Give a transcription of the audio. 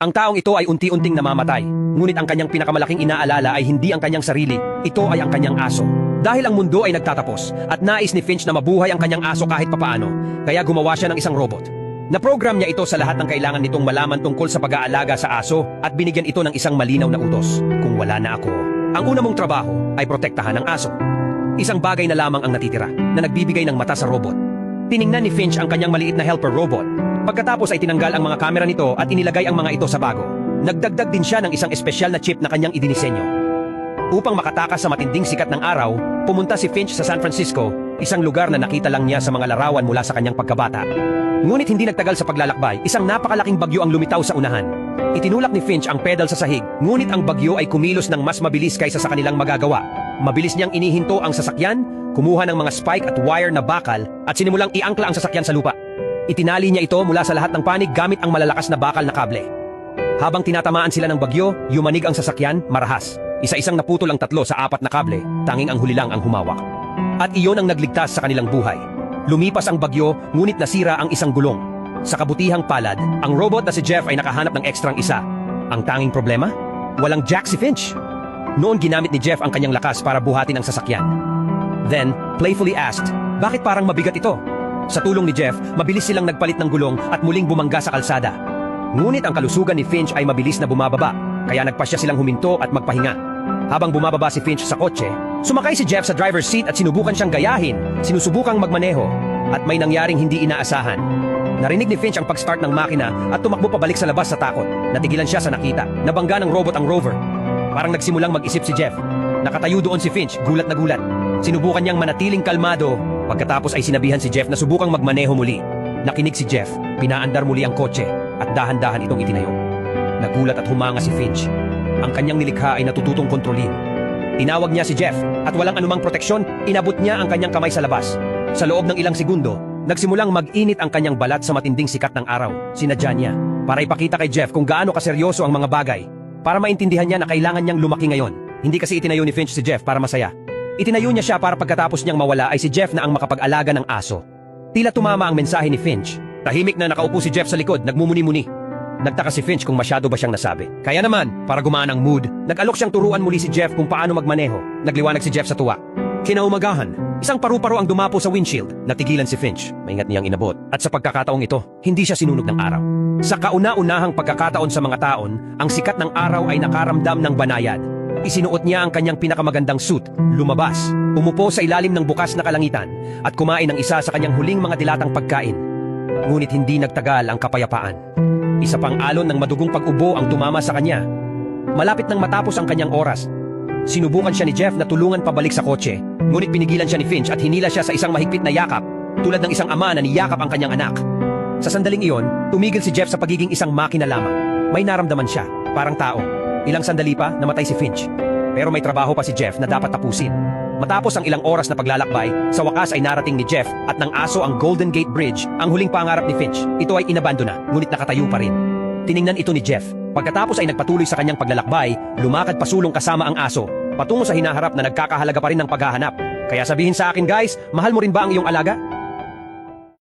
Ang taong ito ay unti-unting namamatay, ngunit ang kanyang pinakamalaking inaalala ay hindi ang kanyang sarili, ito ay ang kanyang aso. Dahil ang mundo ay nagtatapos, at nais ni Finch na mabuhay ang kanyang aso kahit papaano, kaya gumawa siya ng isang robot. Naprogram niya ito sa lahat ng kailangan nitong malaman tungkol sa pag-aalaga sa aso at binigyan ito ng isang malinaw na utos. Kung wala na ako, ang una mong trabaho ay protektahan ang aso. Isang bagay na lamang ang natitira, na nagbibigay ng mata sa robot. Tiningnan ni Finch ang kanyang maliit na helper robot. Pagkatapos ay tinanggal ang mga kamera nito at inilagay ang mga ito sa bago. Nagdagdag din siya ng isang espesyal na chip na kanyang idinisenyo. Upang makatakas sa matinding sikat ng araw, pumunta si Finch sa San Francisco, isang lugar na nakita lang niya sa mga larawan mula sa kanyang pagkabata. Ngunit hindi nagtagal sa paglalakbay, isang napakalaking bagyo ang lumitaw sa unahan. Itinulak ni Finch ang pedal sa sahig, ngunit ang bagyo ay kumilos ng mas mabilis kaysa sa kanilang magagawa. Mabilis niyang inihinto ang sasakyan, kumuha ng mga spike at wire na bakal at sinimulang iangkla ang sasakyan sa lupa. Itinali niya ito mula sa lahat ng panig gamit ang malalakas na bakal na kable. Habang tinatamaan sila ng bagyo, yumanig ang sasakyan, marahas. Isa-isang naputol ang 3 sa 4 na kable, tanging ang huli lang ang humawak. At iyon ang nagligtas sa kanilang buhay. Lumipas ang bagyo, ngunit nasira ang isang gulong. Sa kabutihang palad, ang robot na si Jeff ay nakahanap ng ekstrang isa. Ang tanging problema? Walang jack si Finch. Noon ginamit ni Jeff ang kanyang lakas para buhatin ang sasakyan. Then, playfully asked, bakit parang mabigat ito? Sa tulong ni Jeff, mabilis silang nagpalit ng gulong at muling bumangga sa kalsada. Ngunit ang kalusugan ni Finch ay mabilis na bumababa, kaya nagpasya silang huminto at magpahinga. Habang bumababa si Finch sa kotse, sumakay si Jeff sa driver's seat at sinubukan siyang gayahin, sinusubukang magmaneho, at may nangyaring hindi inaasahan. Narinig ni Finch ang pag-start ng makina at tumakbo pabalik sa labas sa takot. Natigilan siya sa nakita. Nabangga ng robot ang rover. Parang nagsimulang mag-isip si Jeff. Nakatayo doon si Finch, gulat na gulat. Sinubukan niyang manatiling kalmado. Pagkatapos ay sinabihan si Jeff na subukang magmaneho muli. Nakinig si Jeff, pinaandar muli ang kotse at dahan-dahan itong itinayo. Nagulat at humanga si Finch. Ang kanyang nilikha ay natututong kontrolin. Tinawag niya si Jeff at walang anumang proteksyon, inabot niya ang kanyang kamay sa labas. Sa loob ng ilang segundo, nagsimulang mag-init ang kanyang balat sa matinding sikat ng araw. Sinadya niya para ipakita kay Jeff kung gaano kaseryoso ang mga bagay. Para maintindihan niya na kailangan niyang lumaki ngayon. Hindi kasi itinayo ni Finch si Jeff para masaya. Itinayo niya siya para pagkatapos niyang mawala ay si Jeff na ang makapag-alaga ng aso. Tila tumama ang mensahe ni Finch. Tahimik na nakaupo si Jeff sa likod, nagmumuni-muni. Nagtaka si Finch kung masyado ba siyang nasabi. Kaya naman, para gumaan ang mood, nag-alok siyang turuan muli si Jeff kung paano magmaneho. Nagliwanag si Jeff sa tuwa. Kinaumagahan, isang paru-paro ang dumapo sa windshield. Natigilan si Finch, maingat niyang inabot. At sa pagkakataong ito, hindi siya sinunog ng araw. Sa kauna-unahang pagkakataon sa mga taon, ang sikat ng araw ay nakaramdam ng banayad. Isinuot niya ang kanyang pinakamagandang suit, lumabas, umupo sa ilalim ng bukas na kalangitan, at kumain ng isa sa kanyang huling mga dilatang pagkain. Ngunit hindi nagtagal ang kapayapaan. Isa pang alon ng madugong pag-ubo ang tumama sa kanya. Malapit nang matapos ang kanyang oras. Sinubukan siya ni Jeff na tulungan pabalik sa kotse, ngunit pinigilan siya ni Finch at hinila siya sa isang mahigpit na yakap, tulad ng isang ama na niyakap ang kanyang anak. Sa sandaling iyon, tumigil si Jeff sa pagiging isang makina lamang. May naramdaman siya, parang tao. Ilang sandali pa, namatay si Finch. Pero may trabaho pa si Jeff na dapat tapusin. Matapos ang ilang oras na paglalakbay, sa wakas ay narating ni Jeff at ng aso ang Golden Gate Bridge, ang huling pangarap ni Finch. Ito ay inabandona, ngunit nakatayo pa rin. Tiningnan ito ni Jeff. Pagkatapos ay nagpatuloy sa kanyang paglalakbay, lumakad pasulong kasama ang aso, patungo sa hinaharap na nagkakahalaga pa rin ng paghahanap. Kaya sabihin sa akin guys, mahal mo rin ba ang iyong alaga?